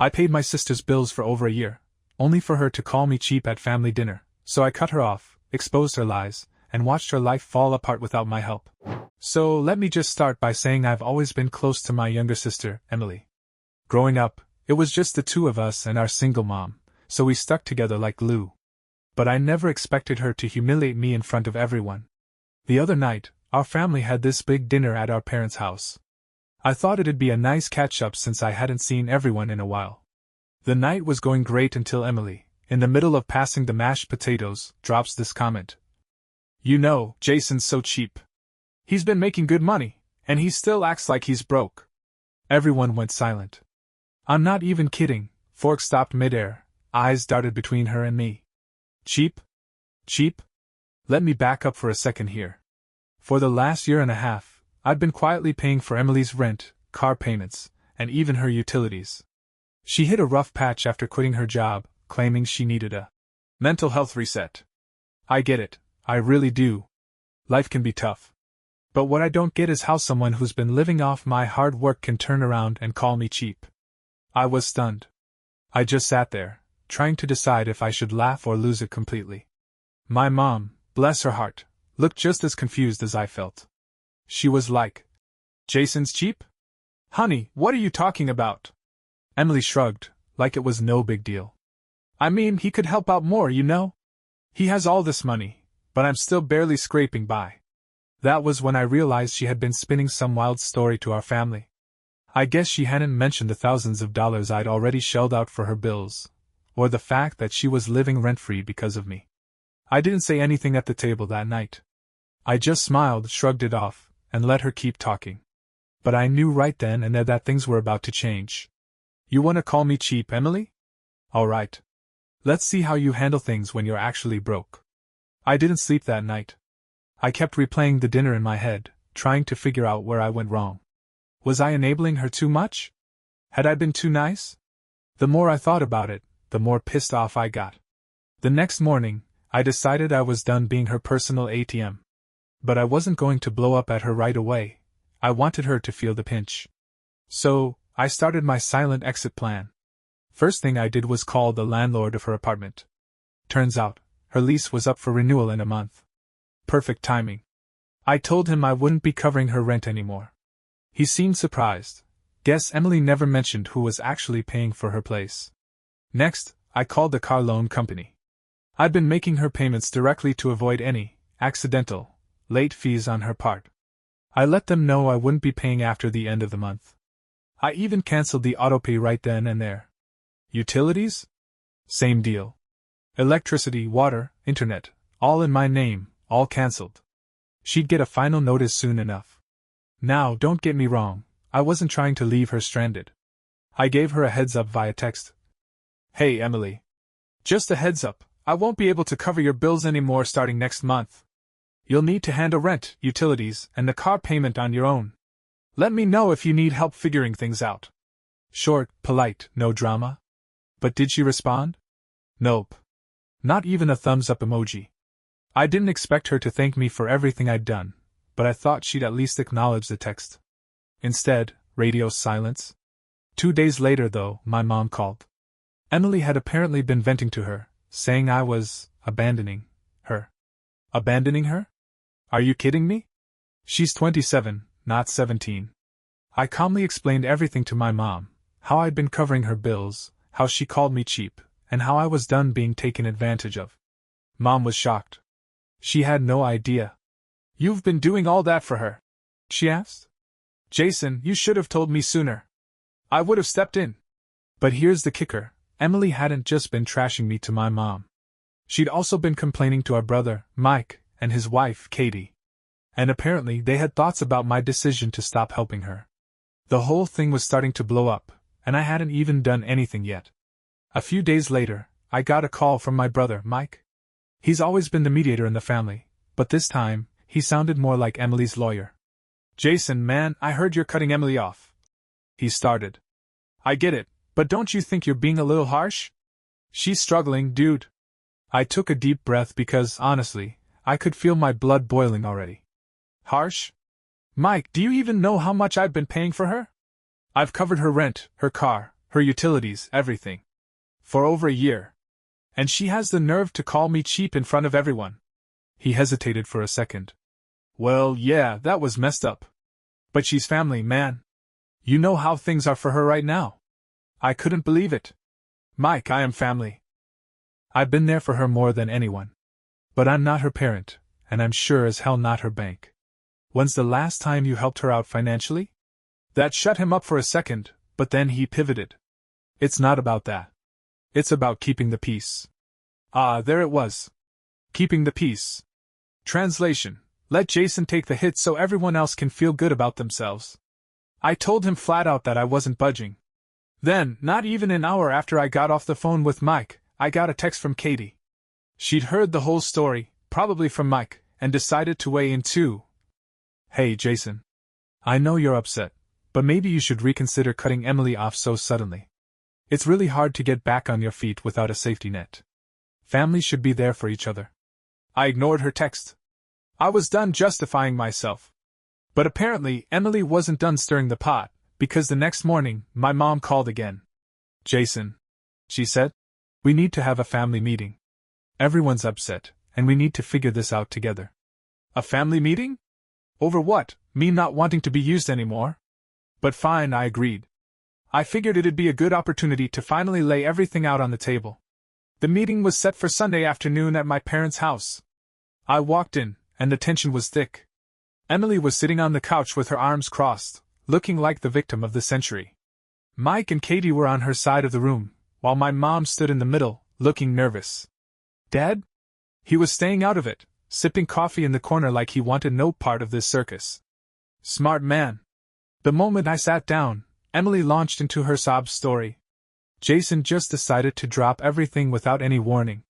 I paid my sister's bills for over a year, only for her to call me cheap at family dinner, so I cut her off, exposed her lies, and watched her life fall apart without my help. So let me just start by saying I've always been close to my younger sister, Emily. Growing up, it was just the two of us and our single mom, so we stuck together like glue. But I never expected her to humiliate me in front of everyone. The other night, our family had this big dinner at our parents' house. I thought it'd be a nice catch-up since I hadn't seen everyone in a while. The night was going great until Emily, in the middle of passing the mashed potatoes, drops this comment. "You know, Jason's so cheap. He's been making good money, and he still acts like he's broke." Everyone went silent. "I'm not even kidding." Fork stopped midair, eyes darted between her and me. "Cheap? Cheap? Let me back up for a second here. For the last year and a half, I've been quietly paying for Emily's rent, car payments, and even her utilities. She hit a rough patch after quitting her job, claiming she needed a mental health reset. I get it, I really do. Life can be tough. But what I don't get is how someone who's been living off my hard work can turn around and call me cheap." I was stunned. I just sat there, trying to decide if I should laugh or lose it completely. My mom, bless her heart, looked just as confused as I felt. She was like, "Jason's cheap? Honey, what are you talking about?" Emily shrugged, like it was no big deal. "I mean, he could help out more, you know? He has all this money, but I'm still barely scraping by." That was when I realized she had been spinning some wild story to our family. I guess she hadn't mentioned the thousands of dollars I'd already shelled out for her bills, or the fact that she was living rent-free because of me. I didn't say anything at the table that night. I just smiled, shrugged it off, and let her keep talking. But I knew right then and there that things were about to change. "You want to call me cheap, Emily? All right. Let's see how you handle things when you're actually broke." I didn't sleep that night. I kept replaying the dinner in my head, trying to figure out where I went wrong. Was I enabling her too much? Had I been too nice? The more I thought about it, the more pissed off I got. The next morning, I decided I was done being her personal ATM. But I wasn't going to blow up at her right away. I wanted her to feel the pinch. So, I started my silent exit plan. First thing I did was call the landlord of her apartment. Turns out, her lease was up for renewal in a month. Perfect timing. I told him I wouldn't be covering her rent anymore. He seemed surprised. Guess Emily never mentioned who was actually paying for her place. Next, I called the car loan company. I'd been making her payments directly to avoid any accidental late fees on her part. I let them know I wouldn't be paying after the end of the month. I even canceled the autopay right then and there. Utilities? Same deal. Electricity, water, internet, all in my name, all cancelled. She'd get a final notice soon enough. Now, don't get me wrong, I wasn't trying to leave her stranded. I gave her a heads up via text. "Hey, Emily. Just a heads up, I won't be able to cover your bills anymore starting next month. You'll need to handle rent, utilities, and the car payment on your own. Let me know if you need help figuring things out." Short, polite, no drama. But did she respond? Nope. Not even a thumbs-up emoji. I didn't expect her to thank me for everything I'd done, but I thought she'd at least acknowledge the text. Instead, radio silence. 2 days later, though, my mom called. Emily had apparently been venting to her, saying I was abandoning her. Abandoning her? Are you kidding me? She's 27, not 17. I calmly explained everything to my mom, how I'd been covering her bills, how she called me cheap, and how I was done being taken advantage of. Mom was shocked. She had no idea. "You've been doing all that for her?" she asked. "Jason, you should have told me sooner. I would have stepped in." But here's the kicker, Emily hadn't just been trashing me to my mom. She'd also been complaining to our brother, Mike, and his wife, Katie. And apparently they had thoughts about my decision to stop helping her. The whole thing was starting to blow up, and I hadn't even done anything yet. A few days later, I got a call from my brother, Mike. He's always been the mediator in the family, but this time, he sounded more like Emily's lawyer. "Jason, man, I heard you're cutting Emily off," he started. "I get it, but don't you think you're being a little harsh? She's struggling, dude." I took a deep breath because, honestly, I could feel my blood boiling already. "Harsh? Mike, do you even know how much I've been paying for her? I've covered her rent, her car, Her utilities, everything. For over a year. And she has the nerve to call me cheap in front of everyone. He hesitated for a second. Well, yeah, that was messed up. But she's family, man. You know how things are for her right now. I couldn't believe it. Mike, I am family. I've been there for her more than anyone. But I'm not her parent, and I'm sure as hell not her bank. When's the last time you helped her out financially? That shut him up for a second, but then he pivoted. It's not about that. It's about keeping the peace. Ah, there it was. Keeping the peace. Translation: let Jason take the hit so everyone else can feel good about themselves. I told him flat out that I wasn't budging. Then, not even an hour after I got off the phone with Mike, I got a text from Katie. She'd heard the whole story, probably from Mike, and decided to weigh in too. Hey Jason. I know you're upset, but maybe you should reconsider cutting Emily off so suddenly. It's really hard to get back on your feet without a safety net. Families should be there for each other. I ignored her text. I was done justifying myself. But apparently Emily wasn't done stirring the pot, because the next morning, my mom called again. Jason, she said, we need to have a family meeting. Everyone's upset, and we need to figure this out together. A family meeting? Over what? Me not wanting to be used anymore? But fine, I agreed. I figured it'd be a good opportunity to finally lay everything out on the table. The meeting was set for Sunday afternoon at my parents' house. I walked in, and the tension was thick. Emily was sitting on the couch with her arms crossed, looking like the victim of the century. Mike and Katie were on her side of the room, while my mom stood in the middle, looking nervous. Dad? He was staying out of it, sipping coffee in the corner like he wanted no part of this circus. Smart man. The moment I sat down, Emily launched into her sob story. Jason just decided to drop everything without any warning.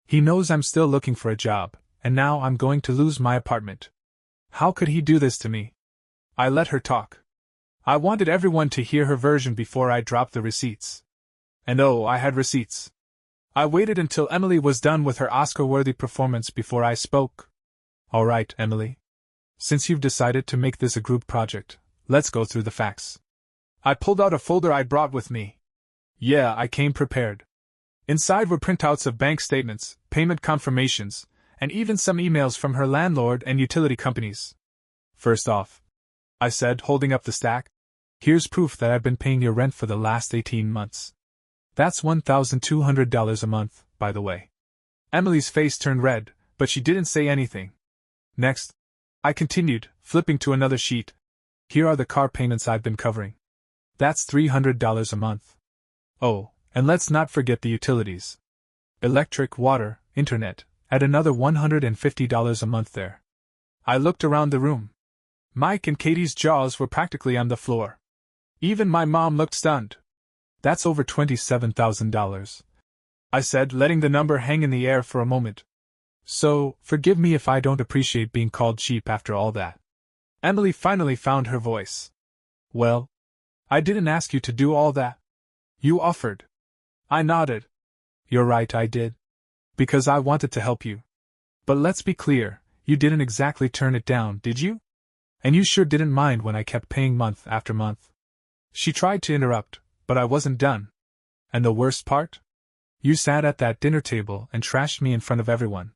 He knows I'm still looking for a job, and now I'm going to lose my apartment. How could he do this to me? I let her talk. I wanted everyone to hear her version before I dropped the receipts. And oh, I had receipts. I waited until Emily was done with her Oscar-worthy performance before I spoke. All right, Emily. Since you've decided to make this a group project, let's go through the facts. I pulled out a folder I'd brought with me. Yeah, I came prepared. Inside were printouts of bank statements, payment confirmations, and even some emails from her landlord and utility companies. First off, I said, holding up the stack, here's proof that I've been paying your rent for the last 18 months. That's $1,200 a month, by the way. Emily's face turned red, but she didn't say anything. Next, I continued, flipping to another sheet. Here are the car payments I've been covering. That's $300 a month. Oh, and let's not forget the utilities. Electric, water, internet, add another $150 a month there. I looked around the room. Mike and Katie's jaws were practically on the floor. Even my mom looked stunned. That's over $27,000. I said, letting the number hang in the air for a moment. So, forgive me if I don't appreciate being called cheap after all that. Emily finally found her voice. Well, I didn't ask you to do all that. You offered. I nodded. You're right, I did. Because I wanted to help you. But let's be clear, you didn't exactly turn it down, did you? And you sure didn't mind when I kept paying month after month. She tried to interrupt, but I wasn't done. And the worst part? You sat at that dinner table and trashed me in front of everyone.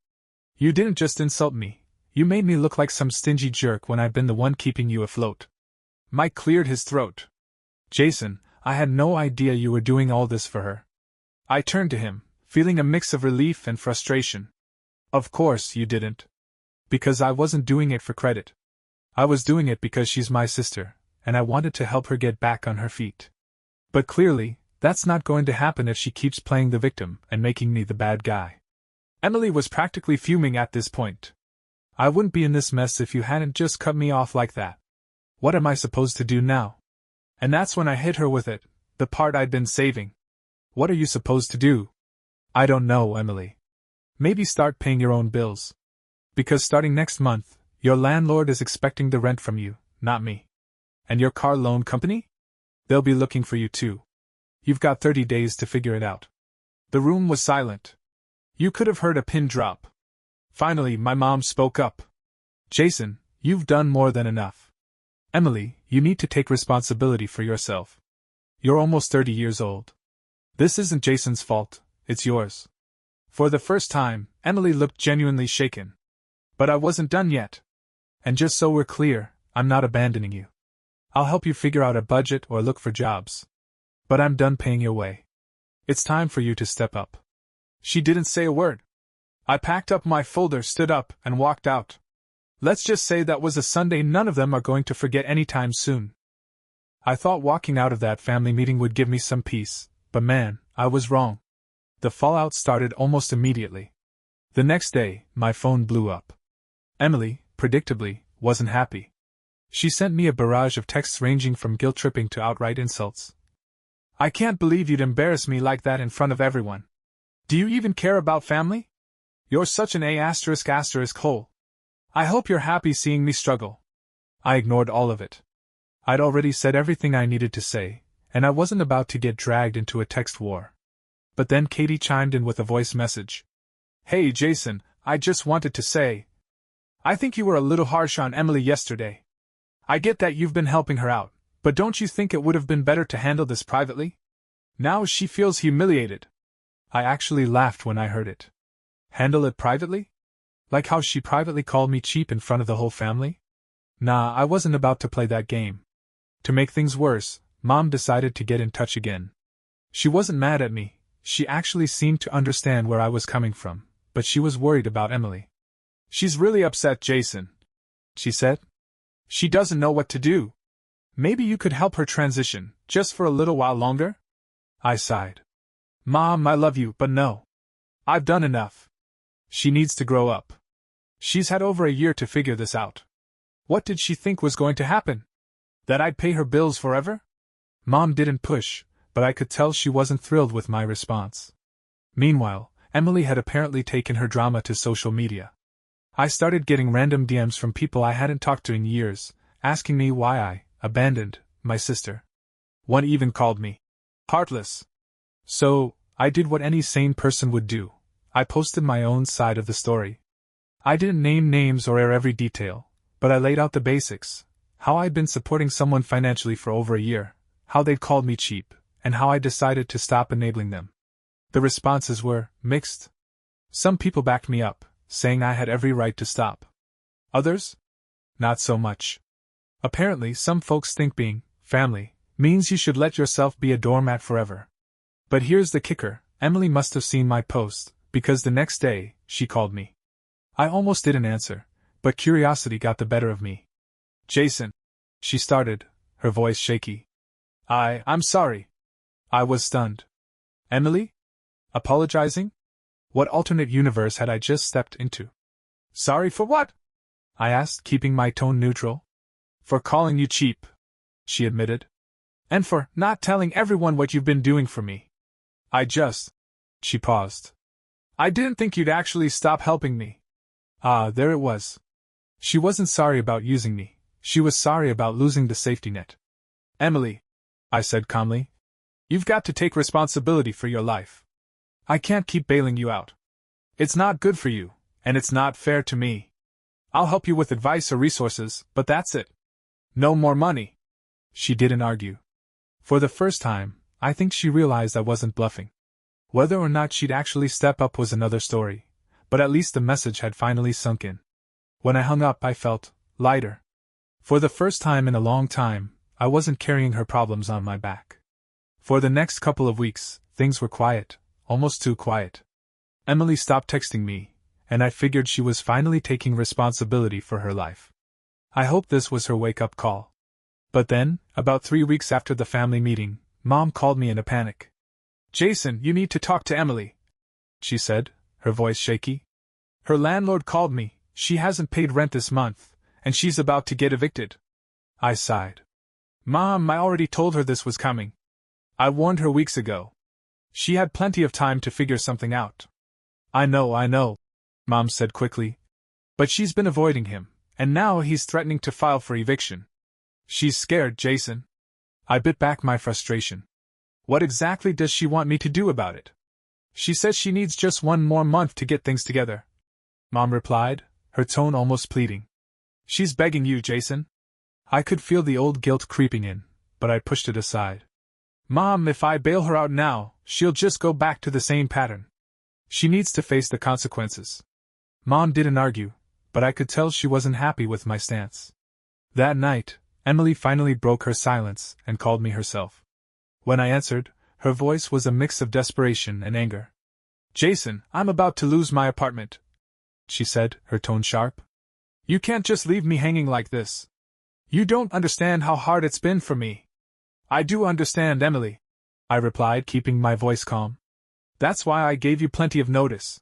You didn't just insult me, you made me look like some stingy jerk when I've been the one keeping you afloat. Mike cleared his throat. Jason, I had no idea you were doing all this for her. I turned to him, feeling a mix of relief and frustration. Of course you didn't. Because I wasn't doing it for credit. I was doing it because she's my sister, and I wanted to help her get back on her feet. But clearly, that's not going to happen if she keeps playing the victim and making me the bad guy. Emily was practically fuming at this point. I wouldn't be in this mess if you hadn't just cut me off like that. What am I supposed to do now? And that's when I hit her with it, the part I'd been saving. What are you supposed to do? I don't know, Emily. Maybe start paying your own bills. Because starting next month, your landlord is expecting the rent from you, not me. And your car loan company? They'll be looking for you too. You've got 30 days to figure it out. The room was silent. You could have heard a pin drop. Finally, my mom spoke up. Jason, you've done more than enough. Emily, you need to take responsibility for yourself. You're almost 30 years old. This isn't Jason's fault, it's yours. For the first time, Emily looked genuinely shaken. But I wasn't done yet. And just so we're clear, I'm not abandoning you. I'll help you figure out a budget or look for jobs. But I'm done paying your way. It's time for you to step up. She didn't say a word. I packed up my folder, stood up, and walked out. Let's just say that was a Sunday none of them are going to forget anytime soon. I thought walking out of that family meeting would give me some peace, but man, I was wrong. The fallout started almost immediately. The next day, my phone blew up. Emily, predictably, wasn't happy. She sent me a barrage of texts ranging from guilt-tripping to outright insults. I can't believe you'd embarrass me like that in front of everyone. Do you even care about family? You're such an hole. I hope you're happy seeing me struggle. I ignored all of it. I'd already said everything I needed to say, and I wasn't about to get dragged into a text war. But then Katie chimed in with a voice message. Hey Jason, I just wanted to say, I think you were a little harsh on Emily yesterday. I get that you've been helping her out, but don't you think it would have been better to handle this privately? Now she feels humiliated. I actually laughed when I heard it. Handle it privately? Like how she privately called me cheap in front of the whole family? Nah, I wasn't about to play that game. To make things worse, Mom decided to get in touch again. She wasn't mad at me, she actually seemed to understand where I was coming from, but she was worried about Emily. She's really upset, Jason, she said. She doesn't know what to do. Maybe you could help her transition, just for a little while longer? I sighed. Mom, I love you, but no. I've done enough. She needs to grow up. She's had over a year to figure this out. What did she think was going to happen? That I'd pay her bills forever? Mom didn't push, but I could tell she wasn't thrilled with my response. Meanwhile, Emily had apparently taken her drama to social media. I started getting random DMs from people I hadn't talked to in years, asking me why I abandoned my sister. One even called me heartless. So, I did what any sane person would do. I posted my own side of the story. I didn't name names or air every detail, but I laid out the basics. How I'd been supporting someone financially for over a year, how they'd called me cheap, and how I decided to stop enabling them. The responses were mixed. Some people backed me up, saying I had every right to stop. Others? Not so much. Apparently, some folks think being family means you should let yourself be a doormat forever. But here's the kicker, Emily must have seen my post, because the next day, she called me. I almost didn't answer, but curiosity got the better of me. Jason, she started, her voice shaky. I'm sorry. I was stunned. Emily? Apologizing? What alternate universe had I just stepped into? Sorry for what? I asked, keeping my tone neutral. For calling you cheap, she admitted. And for not telling everyone what you've been doing for me. She paused. I didn't think you'd actually stop helping me. There it was. She wasn't sorry about using me. She was sorry about losing the safety net. Emily, I said calmly, you've got to take responsibility for your life. I can't keep bailing you out. It's not good for you, and it's not fair to me. I'll help you with advice or resources, but that's it. No more money. She didn't argue. For the first time, I think she realized I wasn't bluffing. Whether or not she'd actually step up was another story, but at least the message had finally sunk in. When I hung up, I felt lighter. For the first time in a long time, I wasn't carrying her problems on my back. For the next couple of weeks, things were quiet, almost too quiet. Emily stopped texting me, and I figured she was finally taking responsibility for her life. I hoped this was her wake-up call. But then, about 3 weeks after the family meeting, Mom called me in a panic. Jason, you need to talk to Emily, she said, her voice shaky. Her landlord called me, she hasn't paid rent this month, and she's about to get evicted. I sighed. Mom, I already told her this was coming. I warned her weeks ago. She had plenty of time to figure something out. I know, Mom said quickly. But she's been avoiding him, and now he's threatening to file for eviction. She's scared, Jason. I bit back my frustration. What exactly does she want me to do about it? She says she needs just 1 more month to get things together. Mom replied, her tone almost pleading. She's begging you, Jason. I could feel the old guilt creeping in, but I pushed it aside. Mom, if I bail her out now, she'll just go back to the same pattern. She needs to face the consequences. Mom didn't argue, but I could tell she wasn't happy with my stance. That night, Emily finally broke her silence and called me herself. When I answered, her voice was a mix of desperation and anger. Jason, I'm about to lose my apartment, she said, her tone sharp. You can't just leave me hanging like this. You don't understand how hard it's been for me. I do understand, Emily, I replied, keeping my voice calm. That's why I gave you plenty of notice.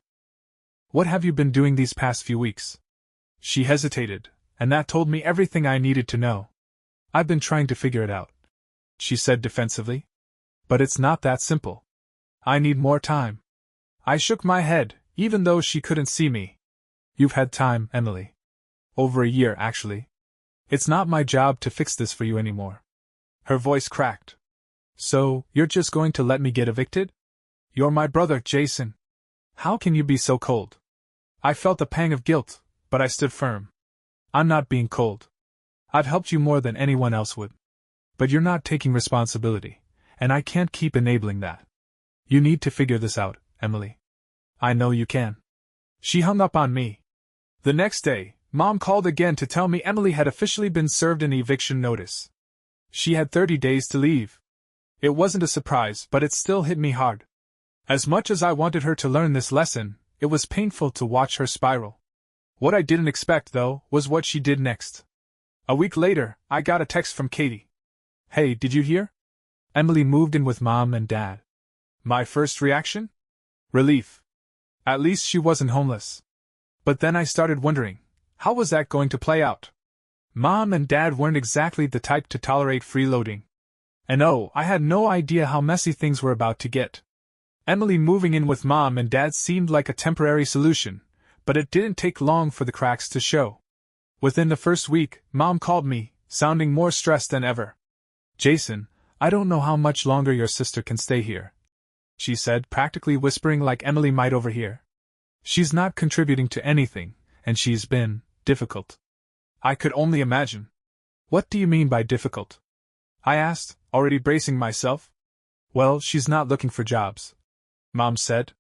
What have you been doing these past few weeks? She hesitated, and that told me everything I needed to know. I've been trying to figure it out, she said defensively. But it's not that simple. I need more time. I shook my head, even though she couldn't see me. You've had time, Emily. Over a year, actually. It's not my job to fix this for you anymore. Her voice cracked. So, you're just going to let me get evicted? You're my brother, Jason. How can you be so cold? I felt a pang of guilt, but I stood firm. I'm not being cold. I've helped you more than anyone else would. But you're not taking responsibility, and I can't keep enabling that. You need to figure this out, Emily. I know you can. She hung up on me. The next day, Mom called again to tell me Emily had officially been served an eviction notice. She had 30 days to leave. It wasn't a surprise, but it still hit me hard. As much as I wanted her to learn this lesson, it was painful to watch her spiral. What I didn't expect, though, was what she did next. A week later, I got a text from Katie. Hey, did you hear? Emily moved in with Mom and Dad. My first reaction? Relief. At least she wasn't homeless. But then I started wondering, how was that going to play out? Mom and Dad weren't exactly the type to tolerate freeloading. And oh, I had no idea how messy things were about to get. Emily moving in with Mom and Dad seemed like a temporary solution, but it didn't take long for the cracks to show. Within the first week, Mom called me, sounding more stressed than ever. Jason, I don't know how much longer your sister can stay here, she said, practically whispering like Emily might overhear. She's not contributing to anything, and she's been difficult. I could only imagine. What do you mean by difficult? I asked, already bracing myself. Well, she's not looking for jobs, Mom said.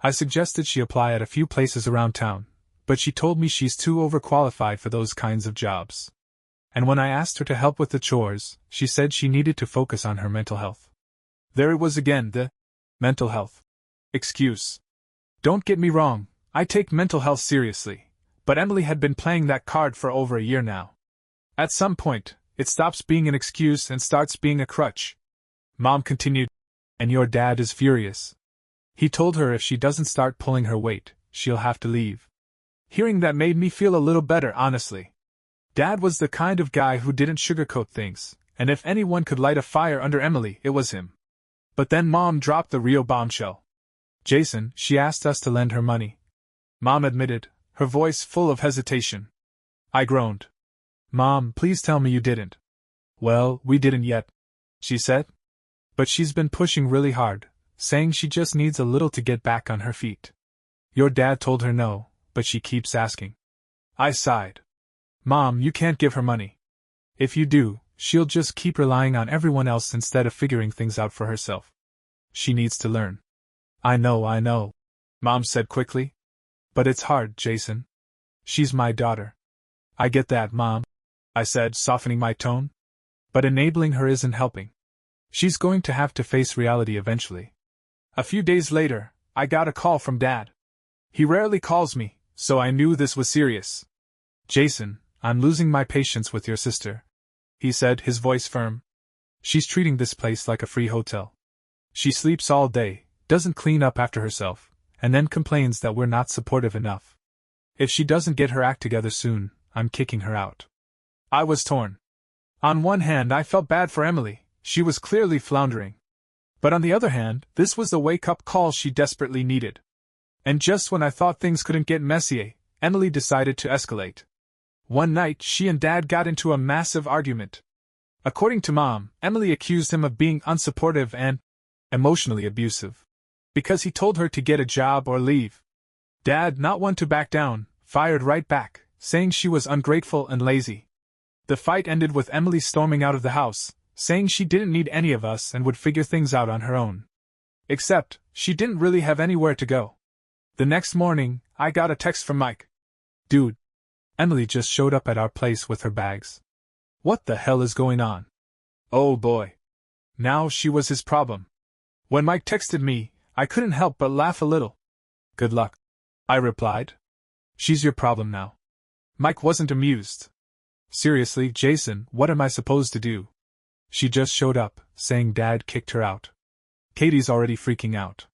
I suggested she apply at a few places around town, but she told me she's too overqualified for those kinds of jobs. And when I asked her to help with the chores, she said she needed to focus on her mental health. There it was again, the mental health excuse. Don't get me wrong, I take mental health seriously, but Emily had been playing that card for over a year now. At some point, it stops being an excuse and starts being a crutch. Mom continued, and your dad is furious. He told her if she doesn't start pulling her weight, she'll have to leave. Hearing that made me feel a little better, honestly. Dad was the kind of guy who didn't sugarcoat things, and if anyone could light a fire under Emily, it was him. But then Mom dropped the real bombshell. Jason, she asked us to lend her money. Mom admitted, her voice full of hesitation. I groaned. Mom, please tell me you didn't. Well, we didn't yet, she said. But she's been pushing really hard, saying she just needs a little to get back on her feet. Your dad told her no, but she keeps asking. I sighed. Mom, you can't give her money. If you do, she'll just keep relying on everyone else instead of figuring things out for herself. She needs to learn. I know, Mom said quickly. But it's hard, Jason. She's my daughter. I get that, Mom, I said, softening my tone. But enabling her isn't helping. She's going to have to face reality eventually. A few days later, I got a call from Dad. He rarely calls me, so I knew this was serious. Jason, I'm losing my patience with your sister, he said, his voice firm. She's treating this place like a free hotel. She sleeps all day, doesn't clean up after herself, and then complains that we're not supportive enough. If she doesn't get her act together soon, I'm kicking her out. I was torn. On one hand, I felt bad for Emily, she was clearly floundering. But on the other hand, this was the wake-up call she desperately needed. And just when I thought things couldn't get messier, Emily decided to escalate. One night, she and Dad got into a massive argument. According to Mom, Emily accused him of being unsupportive and emotionally abusive, because he told her to get a job or leave. Dad, not one to back down, fired right back, saying she was ungrateful and lazy. The fight ended with Emily storming out of the house, saying she didn't need any of us and would figure things out on her own. Except, she didn't really have anywhere to go. The next morning, I got a text from Mike. Dude, Emily just showed up at our place with her bags. What the hell is going on? Oh boy. Now she was his problem. When Mike texted me, I couldn't help but laugh a little. Good luck, I replied. She's your problem now. Mike wasn't amused. Seriously, Jason, what am I supposed to do? She just showed up, saying Dad kicked her out. Katie's already freaking out.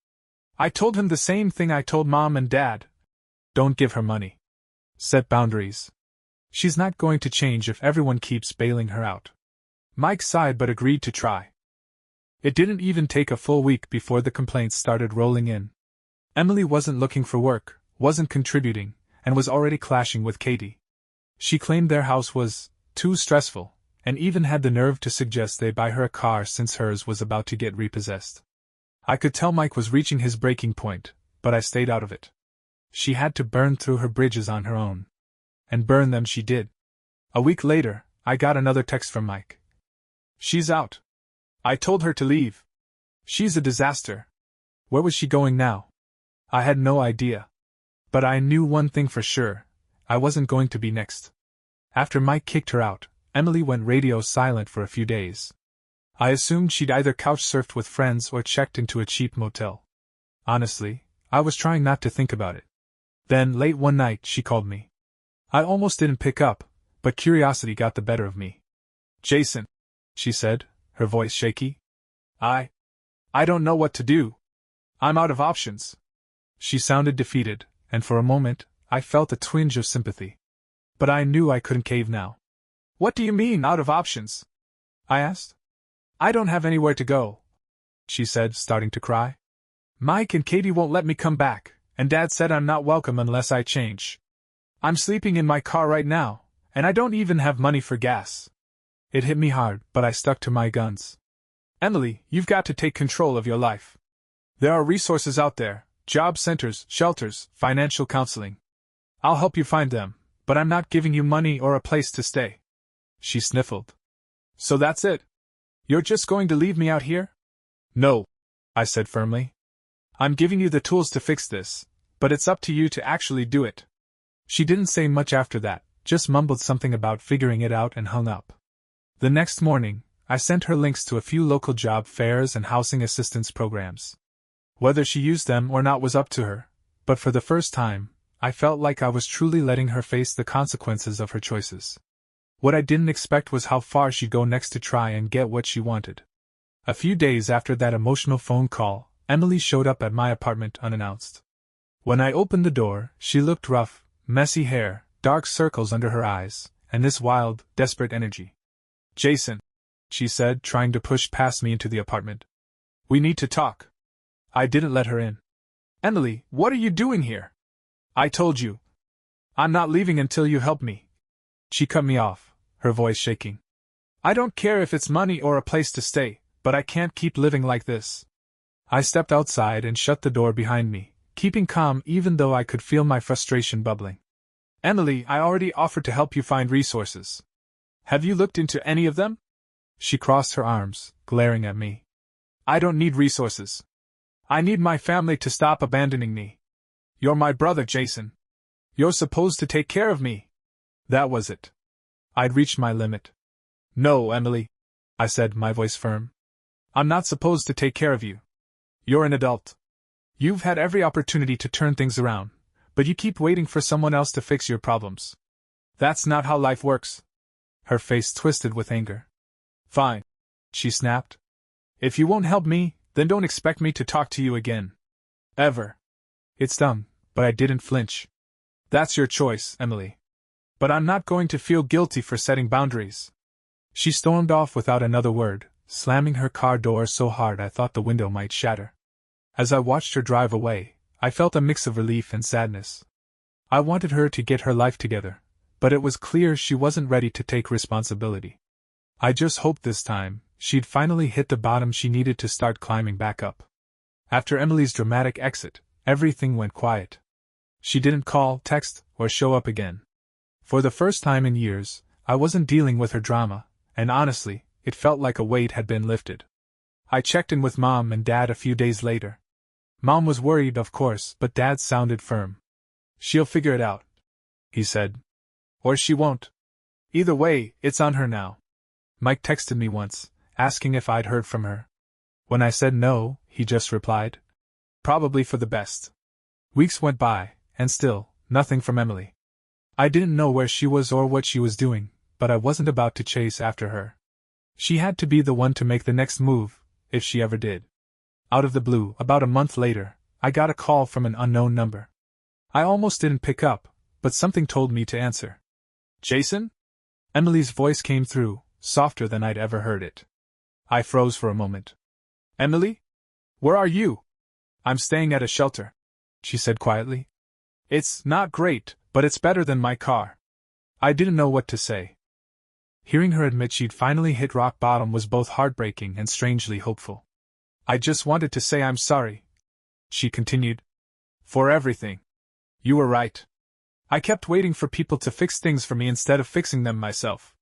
I told him the same thing I told Mom and Dad. Don't give her money. Set boundaries. She's not going to change if everyone keeps bailing her out. Mike sighed but agreed to try. It didn't even take a full week before the complaints started rolling in. Emily wasn't looking for work, wasn't contributing, and was already clashing with Katie. She claimed their house was too stressful, and even had the nerve to suggest they buy her a car since hers was about to get repossessed. I could tell Mike was reaching his breaking point, but I stayed out of it. She had to burn through her bridges on her own. And burn them she did. A week later, I got another text from Mike. She's out. I told her to leave. She's a disaster. Where was she going now? I had no idea. But I knew one thing for sure. I wasn't going to be next. After Mike kicked her out, Emily went radio silent for a few days. I assumed she'd either couch-surfed with friends or checked into a cheap motel. Honestly, I was trying not to think about it. Then, late one night, she called me. I almost didn't pick up, but curiosity got the better of me. Jason, she said, her voice shaky. I don't know what to do. I'm out of options. She sounded defeated, and for a moment, I felt a twinge of sympathy. But I knew I couldn't cave now. What do you mean, out of options? I asked. I don't have anywhere to go, she said, starting to cry. Mike and Katie won't let me come back, and Dad said I'm not welcome unless I change. I'm sleeping in my car right now, and I don't even have money for gas. It hit me hard, but I stuck to my guns. Emily, you've got to take control of your life. There are resources out there, job centers, shelters, financial counseling. I'll help you find them, but I'm not giving you money or a place to stay. She sniffled. So that's it? You're just going to leave me out here? No, I said firmly. I'm giving you the tools to fix this, but it's up to you to actually do it. She didn't say much after that, just mumbled something about figuring it out and hung up. The next morning, I sent her links to a few local job fairs and housing assistance programs. Whether she used them or not was up to her, but for the first time, I felt like I was truly letting her face the consequences of her choices. What I didn't expect was how far she'd go next to try and get what she wanted. A few days after that emotional phone call, Emily showed up at my apartment unannounced. When I opened the door, she looked rough, messy hair, dark circles under her eyes, and this wild, desperate energy. Jason, she said, trying to push past me into the apartment. We need to talk. I didn't let her in. Emily, what are you doing here? I told you. I'm not leaving until you help me. She cut me off, her voice shaking. I don't care if it's money or a place to stay, but I can't keep living like this. I stepped outside and shut the door behind me, keeping calm even though I could feel my frustration bubbling. Emily, I already offered to help you find resources. Have you looked into any of them? She crossed her arms, glaring at me. I don't need resources. I need my family to stop abandoning me. You're my brother, Jason. You're supposed to take care of me. That was it. I'd reached my limit. No, Emily, I said, my voice firm. I'm not supposed to take care of you. You're an adult. You've had every opportunity to turn things around, but you keep waiting for someone else to fix your problems. That's not how life works. Her face twisted with anger. Fine, she snapped. If you won't help me, then don't expect me to talk to you again. Ever. It stung, but I didn't flinch. That's your choice, Emily. But I'm not going to feel guilty for setting boundaries. She stormed off without another word, slamming her car door so hard I thought the window might shatter. As I watched her drive away, I felt a mix of relief and sadness. I wanted her to get her life together, but it was clear she wasn't ready to take responsibility. I just hoped this time, she'd finally hit the bottom she needed to start climbing back up. After Emily's dramatic exit, everything went quiet. She didn't call, text, or show up again. For the first time in years, I wasn't dealing with her drama, and honestly, it felt like a weight had been lifted. I checked in with Mom and Dad a few days later. Mom was worried, of course, but Dad sounded firm. "She'll figure it out," he said. "Or she won't. Either way, it's on her now." Mike texted me once, asking if I'd heard from her. When I said no, he just replied, "Probably for the best." Weeks went by, and still, nothing from Emily. I didn't know where she was or what she was doing, but I wasn't about to chase after her. She had to be the one to make the next move, if she ever did. Out of the blue, about a month later, I got a call from an unknown number. I almost didn't pick up, but something told me to answer. "Jason?" Emily's voice came through, softer than I'd ever heard it. I froze for a moment. "Emily? Where are you?" "I'm staying at a shelter," she said quietly. "It's not great, but it's better than my car." I didn't know what to say. Hearing her admit she'd finally hit rock bottom was both heartbreaking and strangely hopeful. "I just wanted to say I'm sorry," she continued. "For everything. You were right. I kept waiting for people to fix things for me instead of fixing them myself.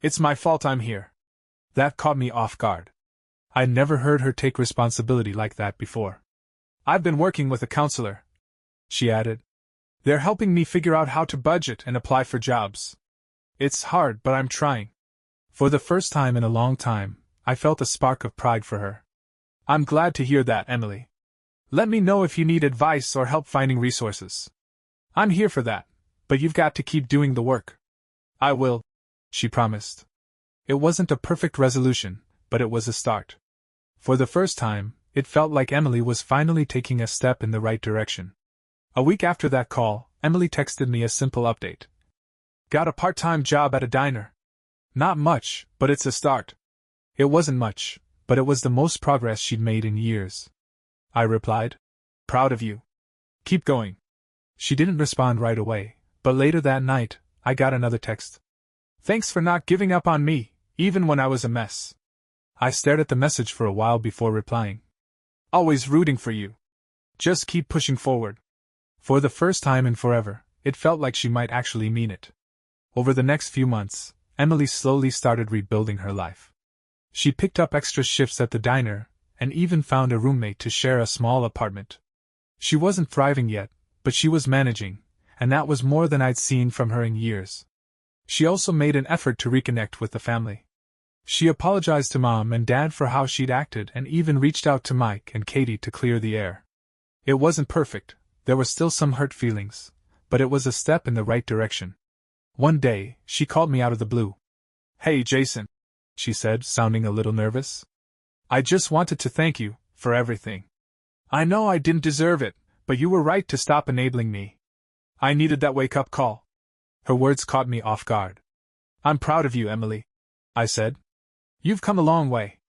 It's my fault I'm here." That caught me off guard. I'd never heard her take responsibility like that before. "I've been working with a counselor," she added. "They're helping me figure out how to budget and apply for jobs. It's hard, but I'm trying." For the first time in a long time, I felt a spark of pride for her. "I'm glad to hear that, Emily. Let me know if you need advice or help finding resources. I'm here for that, but you've got to keep doing the work." "I will," she promised. It wasn't a perfect resolution, but it was a start. For the first time, it felt like Emily was finally taking a step in the right direction. A week after that call, Emily texted me a simple update. "Got a part-time job at a diner. Not much, but it's a start." It wasn't much, but it was the most progress she'd made in years. I replied, "Proud of you. Keep going." She didn't respond right away, but later that night, I got another text. "Thanks for not giving up on me, even when I was a mess." I stared at the message for a while before replying. "Always rooting for you. Just keep pushing forward." For the first time in forever, it felt like she might actually mean it. Over the next few months, Emily slowly started rebuilding her life. She picked up extra shifts at the diner, and even found a roommate to share a small apartment. She wasn't thriving yet, but she was managing, and that was more than I'd seen from her in years. She also made an effort to reconnect with the family. She apologized to Mom and Dad for how she'd acted and even reached out to Mike and Katie to clear the air. It wasn't perfect, there were still some hurt feelings, but it was a step in the right direction. One day, she called me out of the blue. "Hey Jason," she said, sounding a little nervous. "I just wanted to thank you for everything. I know I didn't deserve it, but you were right to stop enabling me. I needed that wake-up call." Her words caught me off guard. "I'm proud of you, Emily," I said. "You've come a long way."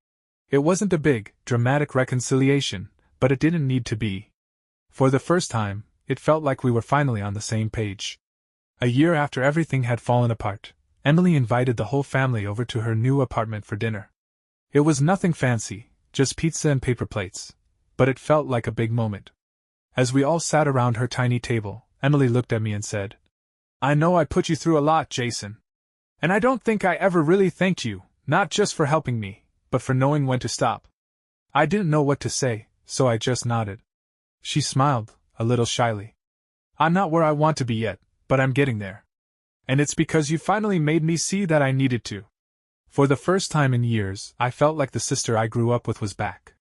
It wasn't a big, dramatic reconciliation, but it didn't need to be. For the first time, it felt like we were finally on the same page. A year after everything had fallen apart, Emily invited the whole family over to her new apartment for dinner. It was nothing fancy, just pizza and paper plates, but it felt like a big moment. As we all sat around her tiny table, Emily looked at me and said, "I know I put you through a lot, Jason. And I don't think I ever really thanked you, not just for helping me, but for knowing when to stop." I didn't know what to say, so I just nodded. She smiled, a little shyly. "I'm not where I want to be yet, but I'm getting there. And it's because you finally made me see that I needed to." For the first time in years, I felt like the sister I grew up with was back.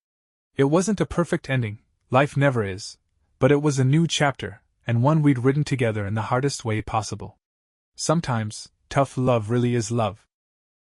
It wasn't a perfect ending, life never is, but it was a new chapter, and one we'd written together in the hardest way possible. Sometimes, tough love really is love.